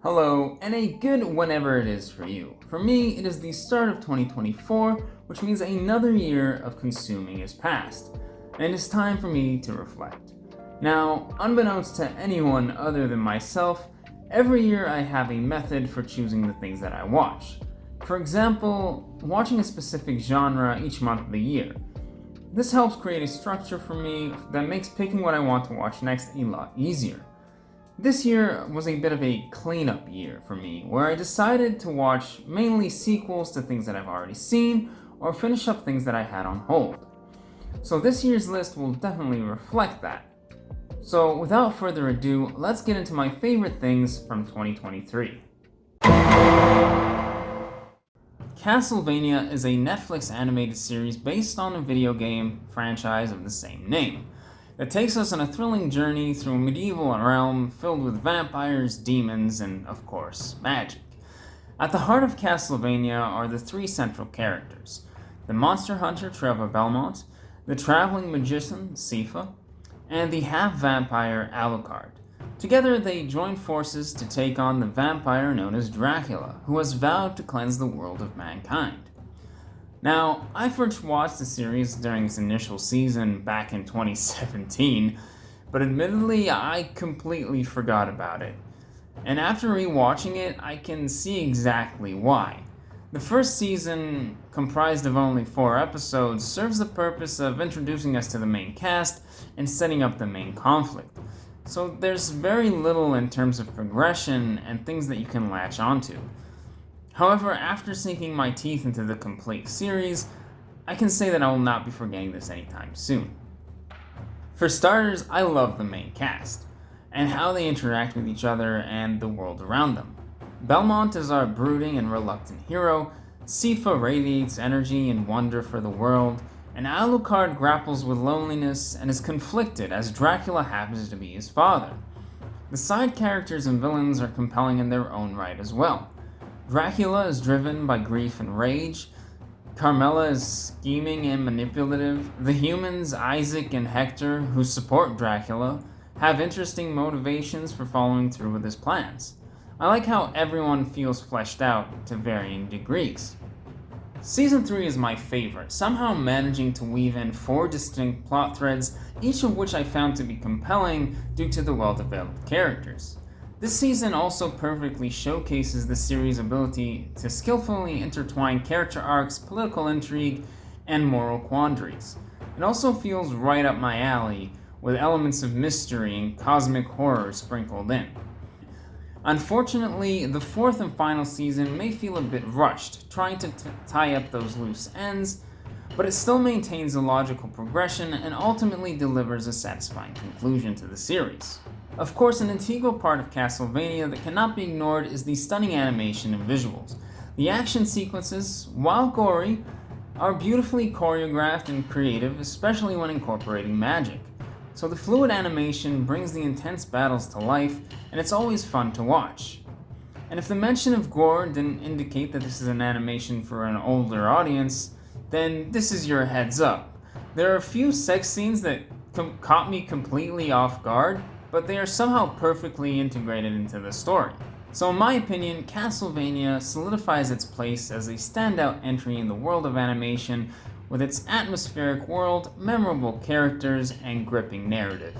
Hello, and a good whenever it is for you. For me, it is the start of 2024, which means another year of consuming is past, and it's time for me to reflect. Now, unbeknownst to anyone other than myself, every year I have a method for choosing the things that I watch. For example, watching a specific genre each month of the year. This helps create a structure for me that makes picking what I want to watch next a lot easier. This year was a bit of a cleanup year for me, where I decided to watch mainly sequels to things that I've already seen, or finish up things that I had on hold. So this year's list will definitely reflect that. So without further ado, let's get into my favorite things from 2023. Castlevania is a Netflix animated series based on a video game franchise of the same name. It takes us on a thrilling journey through a medieval realm filled with vampires, demons, and, of course, magic. At the heart of Castlevania are the three central characters: the monster hunter Trevor Belmont, the traveling magician Sypha, and the half-vampire Alucard. Together, they join forces to take on the vampire known as Dracula, who has vowed to cleanse the world of mankind. Now, I first watched the series during its initial season back in 2017, but admittedly, I completely forgot about it. And after rewatching it, I can see exactly why. The first season, comprised of only 4 episodes, serves the purpose of introducing us to the main cast and setting up the main conflict. So there's very little in terms of progression and things that you can latch onto. However, after sinking my teeth into the complete series, I can say that I will not be forgetting this anytime soon. For starters, I love the main cast, and how they interact with each other and the world around them. Belmont is our brooding and reluctant hero, Sypha radiates energy and wonder for the world, and Alucard grapples with loneliness and is conflicted as Dracula happens to be his father. The side characters and villains are compelling in their own right as well. Dracula is driven by grief and rage. Carmela is scheming and manipulative. The humans, Isaac and Hector, who support Dracula, have interesting motivations for following through with his plans. I like how everyone feels fleshed out to varying degrees. Season 3 is my favorite, somehow managing to weave in 4 distinct plot threads, each of which I found to be compelling due to the well-developed characters. This season also perfectly showcases the series' ability to skillfully intertwine character arcs, political intrigue, and moral quandaries. It also feels right up my alley, with elements of mystery and cosmic horror sprinkled in. Unfortunately, the 4th and final season may feel a bit rushed, trying to tie up those loose ends, but it still maintains a logical progression and ultimately delivers a satisfying conclusion to the series. Of course, an integral part of Castlevania that cannot be ignored is the stunning animation and visuals. The action sequences, while gory, are beautifully choreographed and creative, especially when incorporating magic. So the fluid animation brings the intense battles to life, and it's always fun to watch. And if the mention of gore didn't indicate that this is an animation for an older audience, then this is your heads up. There are a few sex scenes that caught me completely off guard, but they are somehow perfectly integrated into the story. So in my opinion, Castlevania solidifies its place as a standout entry in the world of animation with its atmospheric world, memorable characters, and gripping narrative.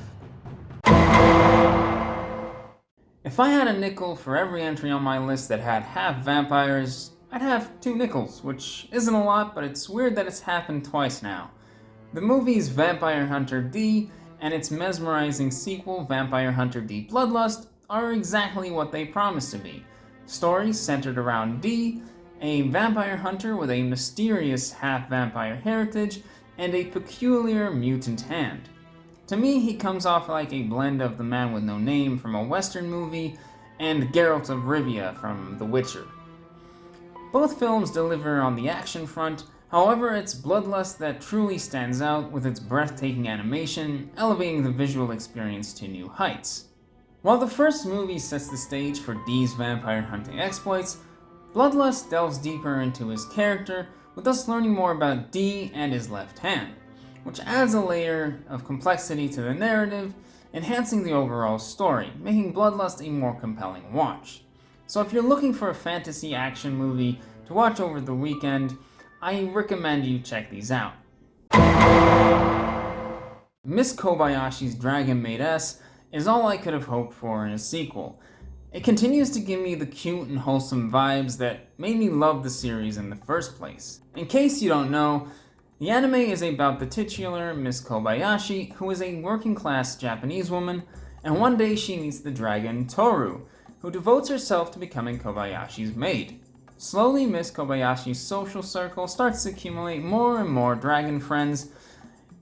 If I had a nickel for every entry on my list that had half vampires, I'd have 2 nickels, which isn't a lot, but it's weird that it's happened twice now. The movies Vampire Hunter D and its mesmerizing sequel, Vampire Hunter D Bloodlust, are exactly what they promise to be. Stories centered around D, a vampire hunter with a mysterious half-vampire heritage, and a peculiar mutant hand. To me, he comes off like a blend of the Man with No Name from a Western movie and Geralt of Rivia from The Witcher. Both films deliver on the action front. However, it's Bloodlust that truly stands out with its breathtaking animation, elevating the visual experience to new heights. While the first movie sets the stage for D's vampire hunting exploits, Bloodlust delves deeper into his character, with us learning more about D and his left hand, which adds a layer of complexity to the narrative, enhancing the overall story, making Bloodlust a more compelling watch. So if you're looking for a fantasy action movie to watch over the weekend, I recommend you check these out. Miss Kobayashi's Dragon Maid S is all I could have hoped for in a sequel. It continues to give me the cute and wholesome vibes that made me love the series in the first place. In case you don't know, the anime is about the titular Miss Kobayashi, who is a working-class Japanese woman, and one day she meets the dragon Toru, who devotes herself to becoming Kobayashi's maid. Slowly, Miss Kobayashi's social circle starts to accumulate more and more dragon friends,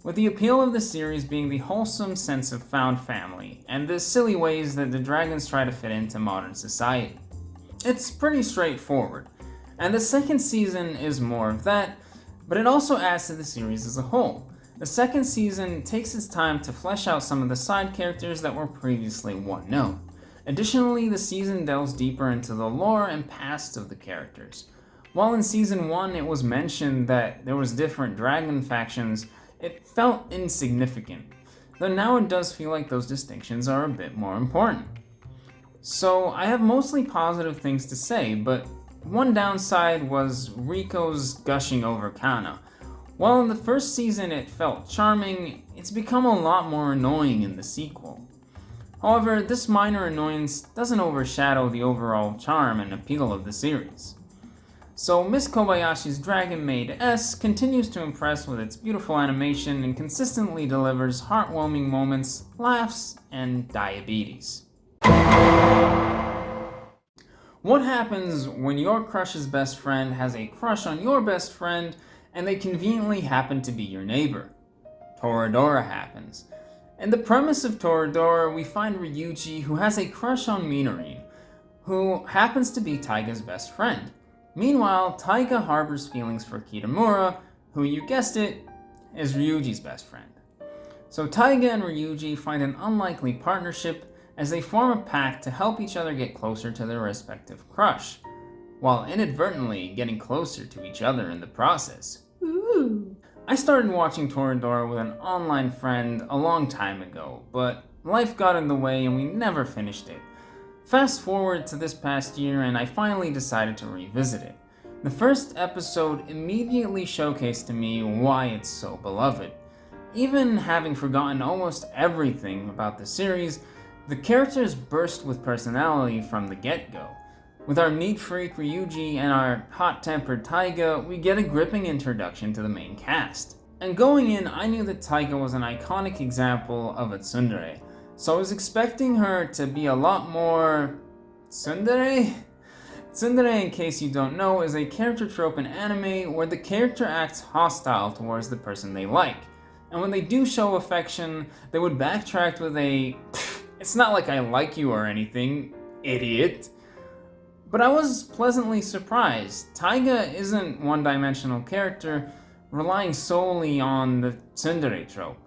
with the appeal of the series being the wholesome sense of found family, and the silly ways that the dragons try to fit into modern society. It's pretty straightforward, and the second season is more of that, but it also adds to the series as a whole. The second season takes its time to flesh out some of the side characters that were previously one note. Additionally, the season delves deeper into the lore and past of the characters. While in season 1 it was mentioned that there was different dragon factions, it felt insignificant, though now it does feel like those distinctions are a bit more important. So I have mostly positive things to say, but one downside was Riko's gushing over Kana. While in the first season it felt charming, it's become a lot more annoying in the sequel. However, this minor annoyance doesn't overshadow the overall charm and appeal of the series. So Miss Kobayashi's Dragon Maid S continues to impress with its beautiful animation and consistently delivers heartwarming moments, laughs, and diabetes. What happens when your crush's best friend has a crush on your best friend and they conveniently happen to be your neighbor? Toradora happens. In the premise of Toradora, we find Ryuji, who has a crush on Minorin, who happens to be Taiga's best friend. Meanwhile, Taiga harbors feelings for Kitamura, who, you guessed it, is Ryuji's best friend. So Taiga and Ryuji find an unlikely partnership as they form a pact to help each other get closer to their respective crush, while inadvertently getting closer to each other in the process. Ooh. I started watching Toradora with an online friend a long time ago, but life got in the way and we never finished it. Fast forward to this past year and I finally decided to revisit it. The first episode immediately showcased to me why it's so beloved. Even having forgotten almost everything about the series, the characters burst with personality from the get-go. With our neat freak Ryuji and our hot-tempered Taiga, we get a gripping introduction to the main cast. And going in, I knew that Taiga was an iconic example of a tsundere, so I was expecting her to be a lot more tsundere? Tsundere, in case you don't know, is a character trope in anime where the character acts hostile towards the person they like. And when they do show affection, they would backtrack with a, "It's not like I like you or anything, idiot." But I was pleasantly surprised. Taiga isn't one-dimensional character relying solely on the tsundere trope.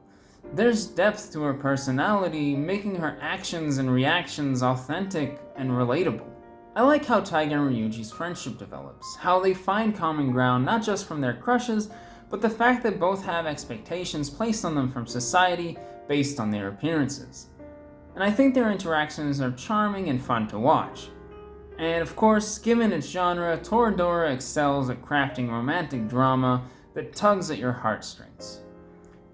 There's depth to her personality, making her actions and reactions authentic and relatable. I like how Taiga and Ryuji's friendship develops, how they find common ground not just from their crushes, but the fact that both have expectations placed on them from society based on their appearances. And I think their interactions are charming and fun to watch. And of course, given its genre, Toradora excels at crafting romantic drama that tugs at your heartstrings.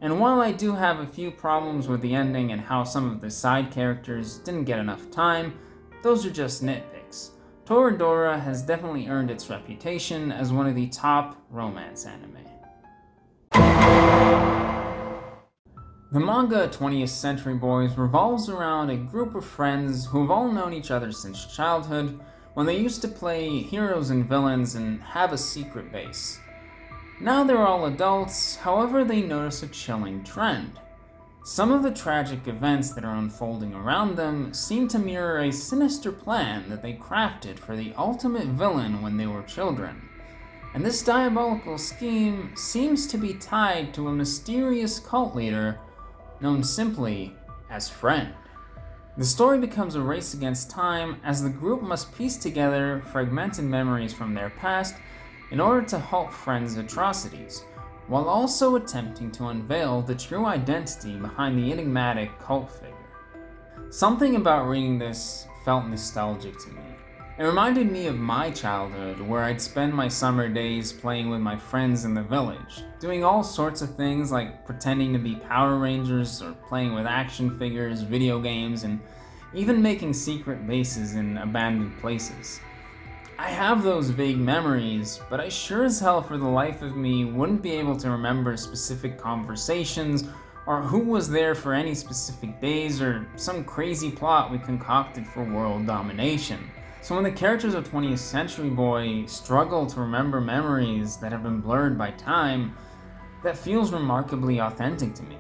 And while I do have a few problems with the ending and how some of the side characters didn't get enough time, those are just nitpicks. Toradora has definitely earned its reputation as one of the top romance anime. The manga 20th Century Boys revolves around a group of friends who've all known each other since childhood, when they used to play heroes and villains and have a secret base. Now they're all adults, however they notice a chilling trend. Some of the tragic events that are unfolding around them seem to mirror a sinister plan that they crafted for the ultimate villain when they were children. And this diabolical scheme seems to be tied to a mysterious cult leader known simply as Friend. The story becomes a race against time as the group must piece together fragmented memories from their past in order to halt Friend's atrocities, while also attempting to unveil the true identity behind the enigmatic cult figure. Something about reading this felt nostalgic to me. It reminded me of my childhood, where I'd spend my summer days playing with my friends in the village, doing all sorts of things like pretending to be Power Rangers or playing with action figures, video games, and even making secret bases in abandoned places. I have those vague memories, but I sure as hell for the life of me wouldn't be able to remember specific conversations or who was there for any specific days or some crazy plot we concocted for world domination. So when the characters of 20th Century Boy struggle to remember memories that have been blurred by time, that feels remarkably authentic to me.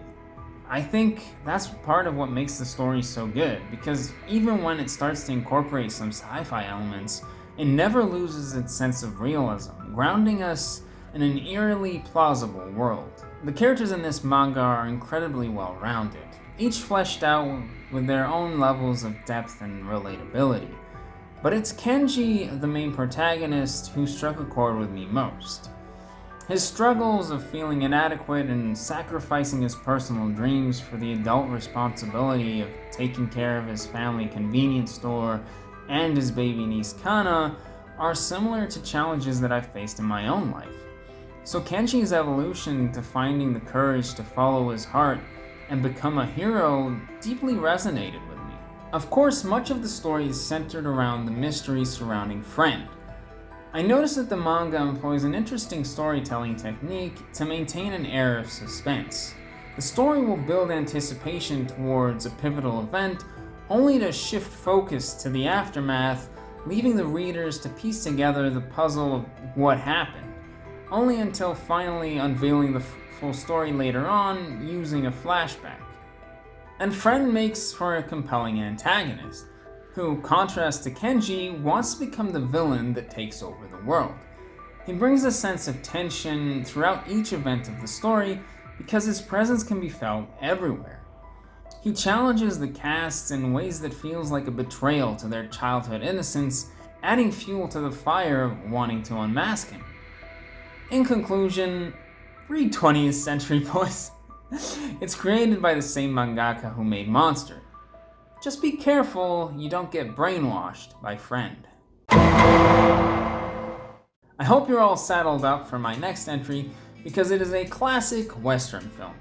I think that's part of what makes the story so good, because even when it starts to incorporate some sci-fi elements, it never loses its sense of realism, grounding us in an eerily plausible world. The characters in this manga are incredibly well-rounded, each fleshed out with their own levels of depth and relatability. But it's Kenji, the main protagonist, who struck a chord with me most. His struggles of feeling inadequate and sacrificing his personal dreams for the adult responsibility of taking care of his family convenience store and his baby niece Kana are similar to challenges that I've faced in my own life. So Kenji's evolution to finding the courage to follow his heart and become a hero deeply resonated with me. Of course, much of the story is centered around the mystery surrounding Friend. I noticed that the manga employs an interesting storytelling technique to maintain an air of suspense. The story will build anticipation towards a pivotal event, only to shift focus to the aftermath, leaving the readers to piece together the puzzle of what happened, only until finally unveiling the full story later on using a flashback. And Friend makes for a compelling antagonist, who, contrast to Kenji, wants to become the villain that takes over the world. He brings a sense of tension throughout each event of the story because his presence can be felt everywhere. He challenges the cast in ways that feels like a betrayal to their childhood innocence, adding fuel to the fire of wanting to unmask him. In conclusion, read 20th Century Boys. It's created by the same mangaka who made Monster. Just be careful you don't get brainwashed by Friend. I hope you're all saddled up for my next entry because it is a classic Western film.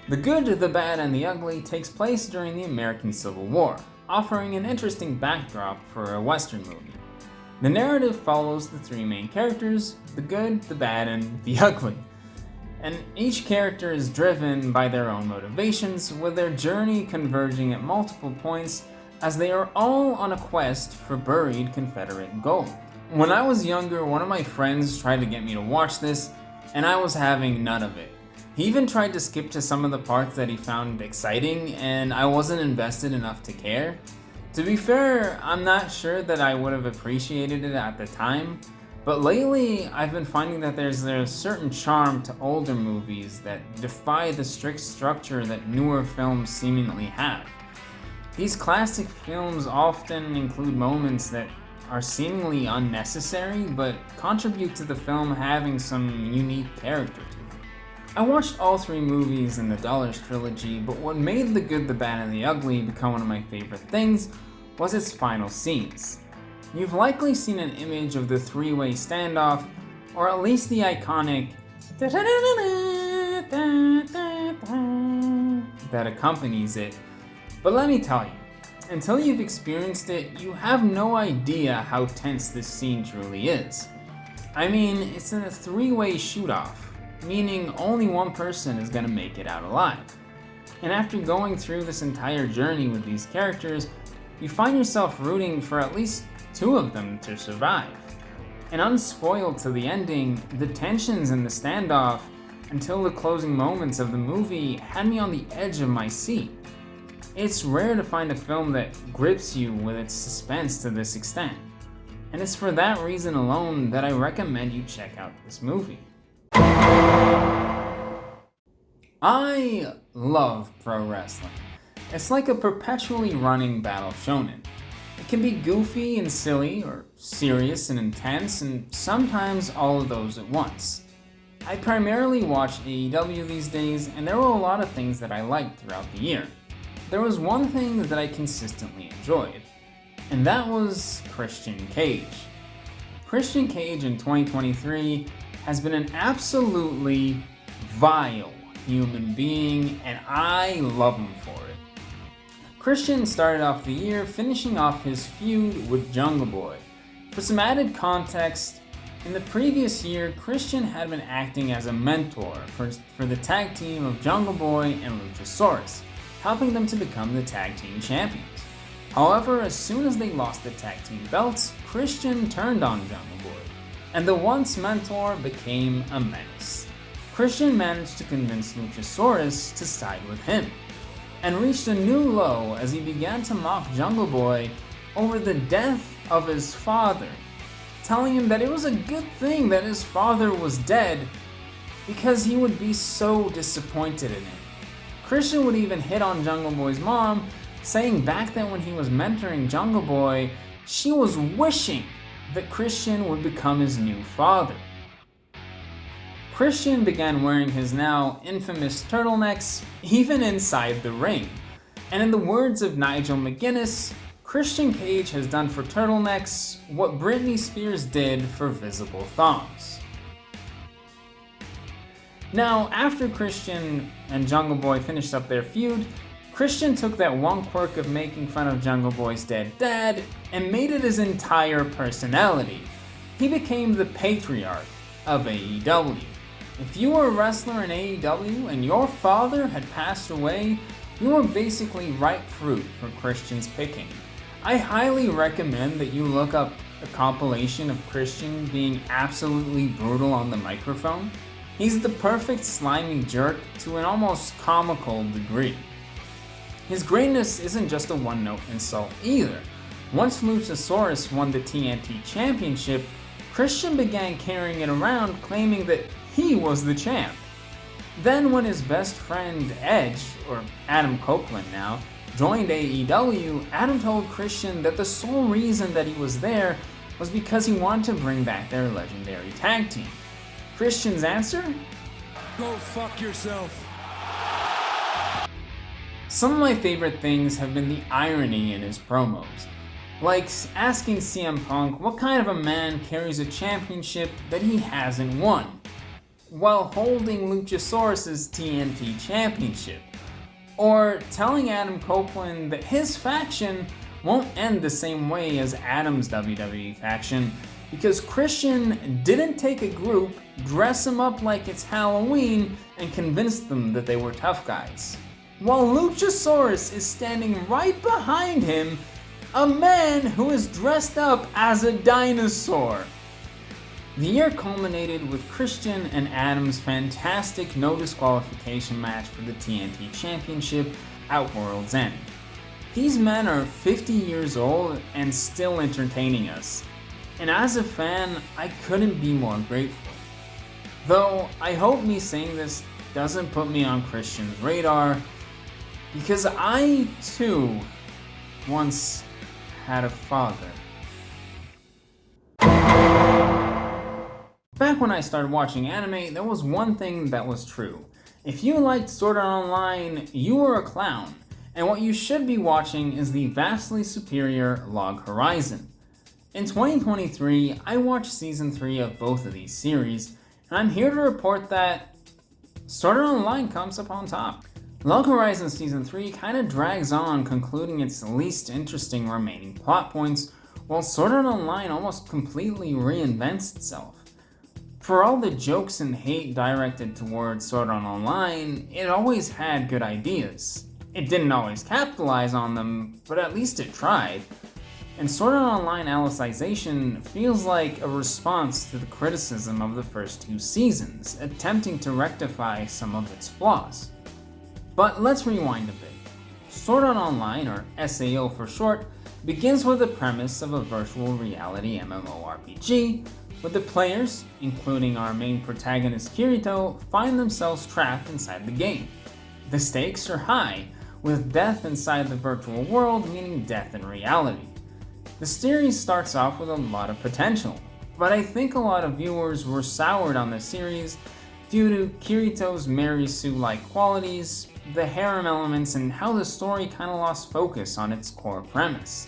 The Good, the Bad, and the Ugly takes place during the American Civil War, offering an interesting backdrop for a Western movie. The narrative follows the three main characters, the good, the bad, and the ugly. And each character is driven by their own motivations, with their journey converging at multiple points as they are all on a quest for buried Confederate gold. When I was younger, one of my friends tried to get me to watch this, and I was having none of it. He even tried to skip to some of the parts that he found exciting, and I wasn't invested enough to care. To be fair, I'm not sure that I would have appreciated it at the time, but lately I've been finding that there's a certain charm to older movies that defy the strict structure that newer films seemingly have. These classic films often include moments that are seemingly unnecessary, but contribute to the film having some unique character to it. I watched all three movies in the Dollars trilogy, but what made The Good, the Bad, and the Ugly become one of my favorite things was its final scenes. You've likely seen an image of the three-way standoff, or at least the iconic that accompanies it, but let me tell you, until you've experienced it, you have no idea how tense this scene truly is. I mean, it's in a three-way shoot-off, meaning only one person is gonna make it out alive. And after going through this entire journey with these characters, you find yourself rooting for at least two of them to survive. And unspoiled to the ending, the tensions in the standoff until the closing moments of the movie had me on the edge of my seat. It's rare to find a film that grips you with its suspense to this extent. And it's for that reason alone that I recommend you check out this movie. I love pro wrestling. It's like a perpetually running battle shonen. It can be goofy and silly, or serious and intense, and sometimes all of those at once. I primarily watch AEW these days, and there were a lot of things that I liked throughout the year. There was one thing that I consistently enjoyed. and that was Christian Cage. Christian Cage in 2023 has been an absolutely vile human being, and I love him for it. Christian started off the year finishing off his feud with Jungle Boy. For some added context, in the previous year, Christian had been acting as a mentor for the tag team of Jungle Boy and Luchasaurus, helping them to become the tag team champions. However, as soon as they lost the tag team belts, Christian turned on Jungle Boy, and the once mentor became a menace. Christian managed to convince Luchasaurus to side with him, and reached a new low as he began to mock Jungle Boy over the death of his father, telling him that it was a good thing that his father was dead because he would be so disappointed in him. Christian would even hit on Jungle Boy's mom, saying back then when he was mentoring Jungle Boy, she was wishing that Christian would become his new father. Christian began wearing his now infamous turtlenecks even inside the ring. And in the words of Nigel McGuinness, Christian Cage has done for turtlenecks what Britney Spears did for visible thongs. Now, after Christian and Jungle Boy finished up their feud, Christian took that one quirk of making fun of Jungle Boy's dead dad and made it his entire personality. He became the Patriarch of AEW. If you were a wrestler in AEW and your father had passed away, you were basically ripe fruit for Christian's picking. I highly recommend that you look up a compilation of Christian being absolutely brutal on the microphone. He's the perfect slimy jerk to an almost comical degree. His greatness isn't just a one-note insult either. Once Luchasaurus won the TNT Championship, Christian began carrying it around claiming that he was the champ. Then when his best friend Edge, or Adam Copeland now, joined AEW, Adam told Christian that the sole reason that he was there was because he wanted to bring back their legendary tag team. Christian's answer? Go fuck yourself. Some of my favorite things have been the irony in his promos. Like asking CM Punk what kind of a man carries a championship that he hasn't won, while holding Luchasaurus' TNT Championship. Or telling Adam Copeland that his faction won't end the same way as Adam's WWE faction because Christian didn't take a group, dress them up like it's Halloween, and convince them that they were tough guys. While Luchasaurus is standing right behind him, a man who is dressed up as a dinosaur. The year culminated with Christian and Adam's fantastic no disqualification match for the TNT Championship at World's End. These men are 50 years old and still entertaining us, and as a fan, I couldn't be more grateful. Though, I hope me saying this doesn't put me on Christian's radar, because I, too, once had a father. Back when I started watching anime, there was one thing that was true. If you liked Sword Art Online, you were a clown, and what you should be watching is the vastly superior Log Horizon. In 2023, I watched Season 3 of both of these series, and I'm here to report that Sword Art Online comes up on top. Log Horizon Season 3 kinda drags on, concluding its least interesting remaining plot points, while Sword Art Online almost completely reinvents itself. For all the jokes and hate directed towards Sword Art Online, it always had good ideas. It didn't always capitalize on them, but at least it tried. And Sword Art Online Alicization feels like a response to the criticism of the first two seasons, attempting to rectify some of its flaws. But let's rewind a bit. Sword Art Online, or SAO for short, begins with the premise of a virtual reality MMORPG, where the players, including our main protagonist Kirito, find themselves trapped inside the game. The stakes are high, with death inside the virtual world meaning death in reality. The series starts off with a lot of potential, but I think a lot of viewers were soured on the series due to Kirito's Mary Sue-like qualities, the harem elements, and how the story kinda lost focus on its core premise.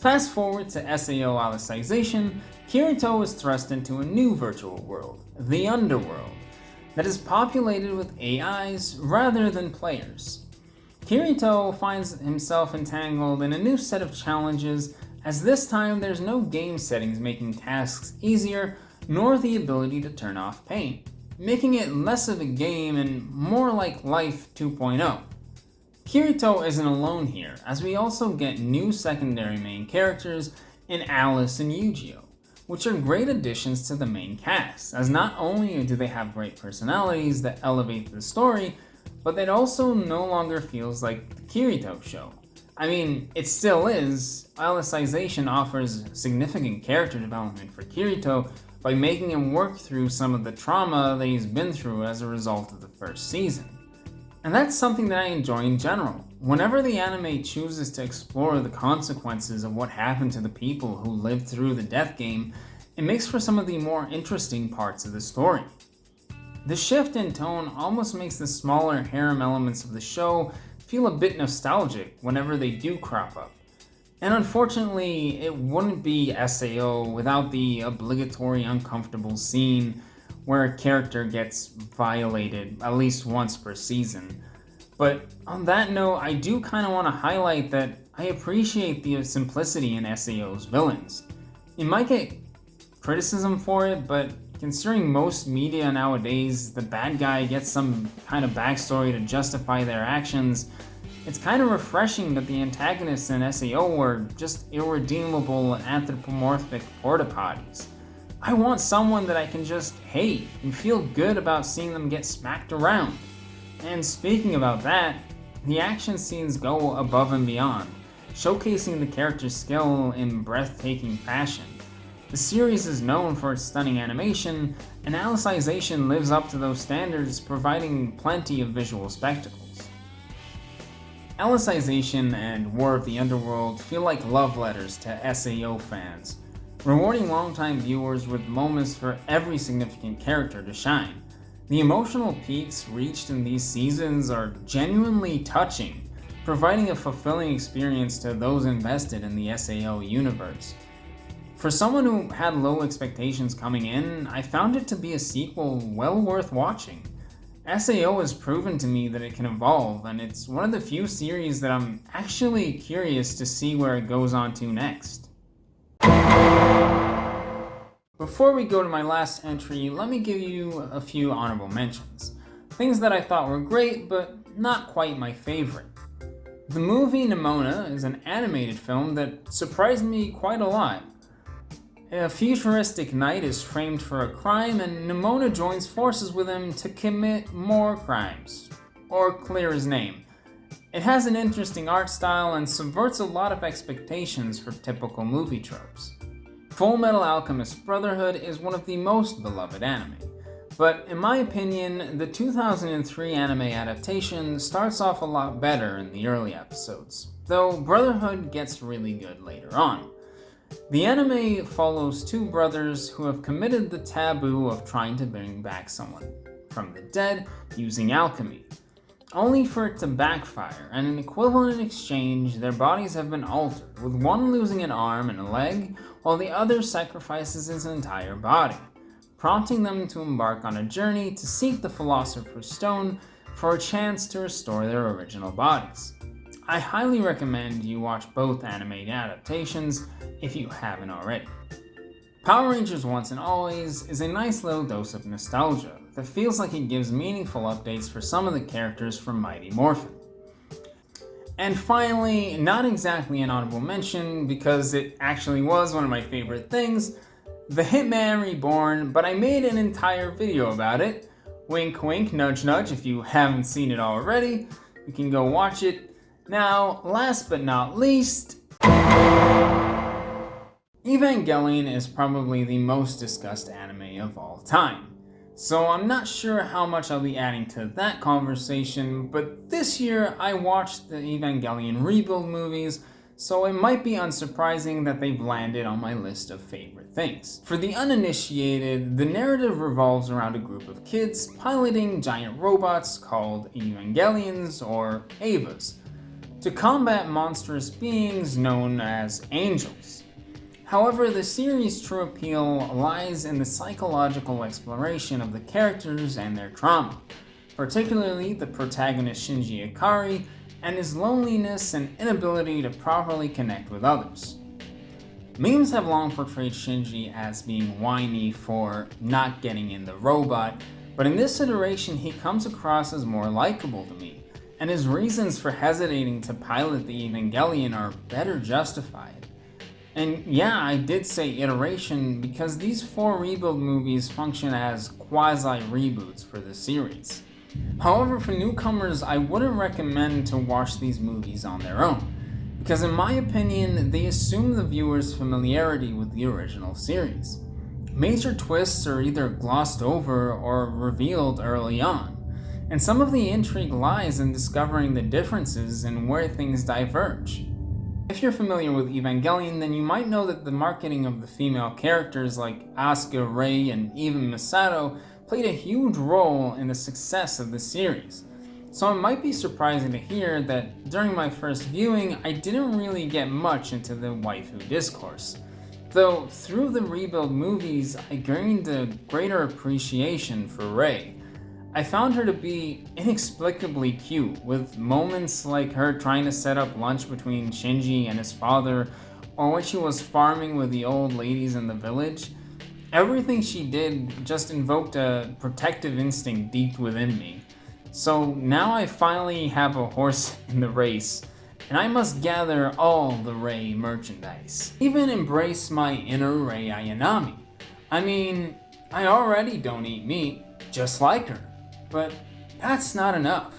Fast forward to SAO Alicization, Kirito is thrust into a new virtual world, the Underworld, that is populated with AIs rather than players. Kirito finds himself entangled in a new set of challenges, as this time there's no game settings making tasks easier, nor the ability to turn off pain, making it less of a game and more like Life 2.0. Kirito isn't alone here, as we also get new secondary main characters in Alice and Eugeo, which are great additions to the main cast, as not only do they have great personalities that elevate the story, but it also no longer feels like the Kirito show. I mean, it still is. Alicization offers significant character development for Kirito by making him work through some of the trauma that he's been through as a result of the first season. And that's something that I enjoy in general. Whenever the anime chooses to explore the consequences of what happened to the people who lived through the death game, it makes for some of the more interesting parts of the story. The shift in tone almost makes the smaller harem elements of the show feel a bit nostalgic whenever they do crop up. And unfortunately, it wouldn't be SAO without the obligatory uncomfortable scene where a character gets violated at least once per season. But on that note, I do kind of want to highlight that I appreciate the simplicity in SAO's villains. You might get criticism for it, but considering most media nowadays, the bad guy gets some kind of backstory to justify their actions, it's kind of refreshing that the antagonists in SAO were just irredeemable anthropomorphic porta-potties. I want someone that I can just hate and feel good about seeing them get smacked around. And speaking about that, the action scenes go above and beyond, showcasing the character's skill in breathtaking fashion. The series is known for its stunning animation, and Alicization lives up to those standards, providing plenty of visual spectacles. Alicization and War of the Underworld feel like love letters to SAO fans, rewarding longtime viewers with moments for every significant character to shine. The emotional peaks reached in these seasons are genuinely touching, providing a fulfilling experience to those invested in the SAO universe. For someone who had low expectations coming in, I found it to be a sequel well worth watching. SAO has proven to me that it can evolve, and it's one of the few series that I'm actually curious to see where it goes on to next. Before we go to my last entry, let me give you a few honorable mentions. Things that I thought were great, but not quite my favorite. The movie Nimona is an animated film that surprised me quite a lot. A futuristic knight is framed for a crime, and Nimona joins forces with him to commit more crimes, or clear his name. It has an interesting art style and subverts a lot of expectations for typical movie tropes. Full Metal Alchemist Brotherhood is one of the most beloved anime, but in my opinion, the 2003 anime adaptation starts off a lot better in the early episodes, though Brotherhood gets really good later on. The anime follows two brothers who have committed the taboo of trying to bring back someone from the dead using alchemy, only for it to backfire, and in equivalent exchange, their bodies have been altered, with one losing an arm and a leg, while the other sacrifices his entire body, prompting them to embark on a journey to seek the Philosopher's Stone for a chance to restore their original bodies. I highly recommend you watch both anime adaptations if you haven't already. Power Rangers Once and Always is a nice little dose of nostalgia that feels like it gives meaningful updates for some of the characters from Mighty Morphin. And finally, not exactly an honorable mention because it actually was one of my favorite things, The Hitman Reborn, but I made an entire video about it. Wink wink, nudge nudge, if you haven't seen it already, you can go watch it. Now, last but not least, Evangelion is probably the most discussed anime of all time. So I'm not sure how much I'll be adding to that conversation, but this year I watched the Evangelion rebuild movies, so it might be unsurprising that they've landed on my list of favorite things. For the uninitiated, the narrative revolves around a group of kids piloting giant robots called Evangelions or EVAs to combat monstrous beings known as angels. However, the series' true appeal lies in the psychological exploration of the characters and their trauma, particularly the protagonist Shinji Ikari and his loneliness and inability to properly connect with others. Memes have long portrayed Shinji as being whiny for not getting in the robot, but in this iteration he comes across as more likable to me, and his reasons for hesitating to pilot the Evangelion are better justified. And yeah, I did say iteration because these 4 rebuild movies function as quasi-reboots for the series. However, for newcomers, I wouldn't recommend to watch these movies on their own, because in my opinion, they assume the viewer's familiarity with the original series. Major twists are either glossed over or revealed early on, and some of the intrigue lies in discovering the differences and where things diverge. If you're familiar with Evangelion, then you might know that the marketing of the female characters like Asuka, Rei, and even Misato played a huge role in the success of the series. So it might be surprising to hear that during my first viewing, I didn't really get much into the waifu discourse. Though through the rebuild movies, I gained a greater appreciation for Rei. I found her to be inexplicably cute, with moments like her trying to set up lunch between Shinji and his father, or when she was farming with the old ladies in the village. Everything she did just invoked a protective instinct deep within me. So now I finally have a horse in the race, and I must gather all the Rei merchandise. Even embrace my inner Rei Ayanami. I mean, I already don't eat meat, just like her, but that's not enough.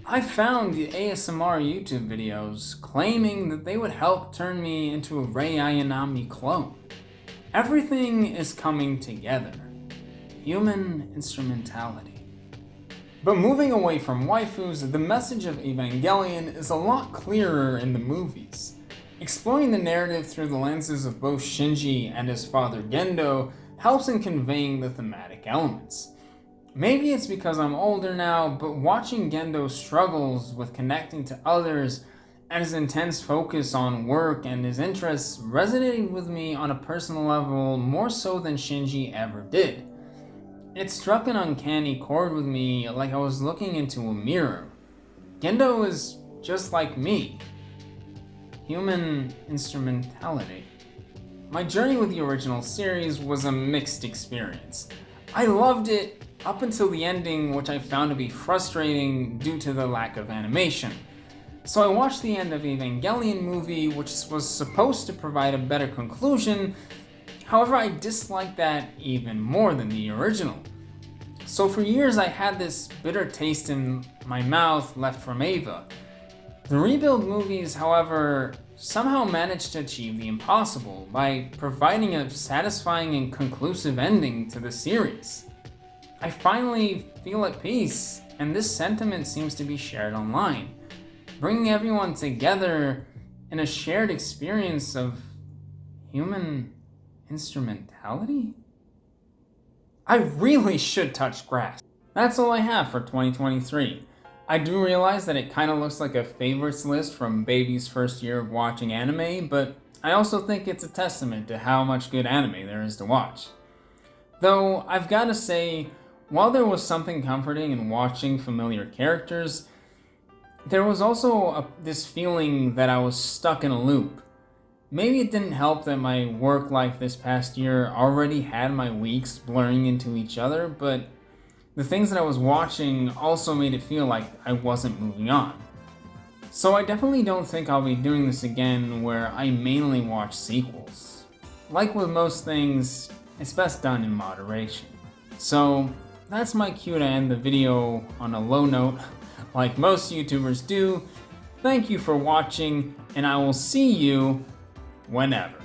I found the ASMR YouTube videos claiming that they would help turn me into a Rei Ayanami clone. Everything is coming together. Human instrumentality. But moving away from waifus, the message of Evangelion is a lot clearer in the movies. Exploring the narrative through the lenses of both Shinji and his father Gendo helps in conveying the thematic elements. Maybe it's because I'm older now, but watching Gendo's struggles with connecting to others and his intense focus on work and his interests resonated with me on a personal level more so than Shinji ever did. It struck an uncanny chord with me, like I was looking into a mirror. Gendo is just like me. Human instrumentality. My journey with the original series was a mixed experience. I loved it up until the ending, which I found to be frustrating due to the lack of animation. So I watched the end of Evangelion movie, which was supposed to provide a better conclusion. However, I disliked that even more than the original. So for years I had this bitter taste in my mouth left from EVA. The rebuild movies, however, somehow managed to achieve the impossible by providing a satisfying and conclusive ending to the series. I finally feel at peace, and this sentiment seems to be shared online, bringing everyone together in a shared experience of human instrumentality? I really should touch grass. That's all I have for 2023. I do realize that it kind of looks like a favorites list from baby's first year of watching anime, but I also think it's a testament to how much good anime there is to watch. Though, I've gotta say, while there was something comforting in watching familiar characters, there was also this feeling that I was stuck in a loop. Maybe it didn't help that my work life this past year already had my weeks blurring into each other, but the things that I was watching also made it feel like I wasn't moving on. So I definitely don't think I'll be doing this again where I mainly watch sequels. Like with most things, it's best done in moderation. So that's my cue to end the video on a low note, like most YouTubers do. Thank you for watching, and I will see you whenever.